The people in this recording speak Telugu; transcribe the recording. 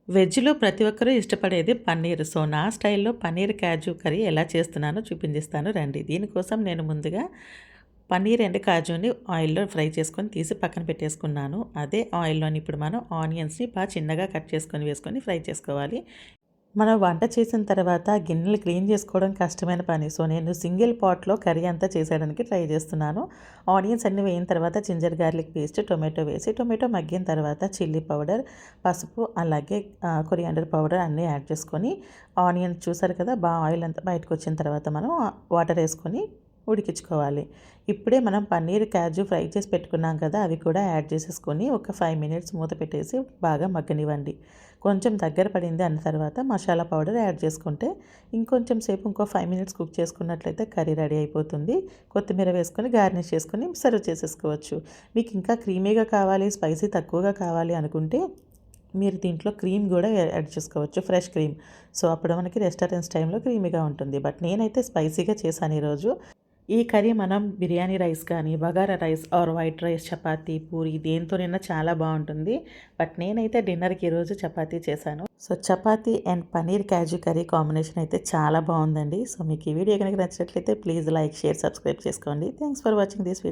వెజ్‌లో ప్రతి ఒక్కరూ ఇష్టపడేది పన్నీర్. సో, నా స్టైల్‌లో పన్నీర్ కాజు కర్రీ ఎలా చేస్తున్నానో చూపించిస్తాను రండి. దీనికోసం నేను ముందుగా పన్నీర్ అండ్ కాజుని ఆయిల్‌లో ఫ్రై చేసుకొని తీసి పక్కన పెట్టేసుకున్నాను. అదే ఆయిల్‌లోని ఇప్పుడు మనం ఆనియన్స్‌ని చిన్నగా కట్ చేసుకొని వేసుకొని ఫ్రై చేసుకోవాలి. మనం వంట చేసిన తర్వాత గిన్నెలు క్లీన్ చేసుకోవడం కష్టమైన పని. సో, నేను సింగిల్ పాట్‌లో కర్రీ అంతా చేసేయడానికి ట్రై చేస్తున్నాను. ఆనియన్స్ అన్నీ వేగిన తర్వాత జింజర్ గార్లిక్ పేస్ట్, టొమాటో వేసి టొమాటో మగ్గిన తర్వాత చిల్లీ పౌడర్, పసుపు అలాగే కొరియాండర్ పౌడర్ అన్నీ యాడ్ చేసుకొని ఆనియన్స్ చూసారు కదా! ఆయిల్ అంతా బయటకొచ్చిన తర్వాత మనం వాటర్ ఏసుకొని ఉడికించుకోవాలి. ఇప్పుడే మనం పన్నీర్, కాజు ఫ్రై చేసి పెట్టుకున్నాం కదా! అవి కూడా యాడ్ చేసేసుకొని ఒక 5 మినిట్స్ మూత పెట్టేసి బాగా మగ్గనివ్వండి. కొంచెం దగ్గర పడింది అన్న తర్వాత మసాలా పౌడర్ యాడ్ చేసుకుంటే ఇంకొంచెం సేపు ఇంకో 5 మినిట్స్ కుక్ చేసుకున్నట్లయితే కర్రీ రెడీ అయిపోతుంది. కొత్తిమీర వేసుకొని గార్నిష్ చేసుకొని సర్వ్ చేసేసుకోవచ్చు. మీకు ఇంకా క్రీమీగా కావాలి, స్పైసీ తక్కువగా కావాలి అనుకుంటే మీరు దీంట్లో క్రీమ్ కూడా యాడ్ చేసుకోవచ్చు, ఫ్రెష్ క్రీమ్. సో, అప్పుడు మనకి రెస్టారెంట్స్ టైంలో క్రీమీగా ఉంటుంది. బట్ నేనైతే స్పైసీగా చేశాను ఈరోజు. ఈ కర్రీ మనం బిర్యానీ రైస్ కానీ, bagara rice or white rice, chapati, puri దేనితోనైనా చాలా బావుంటుంది. బట్ నేనైతే డిన్నర్‌కి ఈరోజు చపాతీ చేశాను. So, chapati and paneer kaju curry combination అయితే చాలా బావుందండి. సో, మీకు ఈ వీడియో గనుక నచ్చినట్లయితే ప్లీజ్ లైక్, షేర్, సబ్స్క్రైబ్ చేసుకోండి. Thanks for watching this video.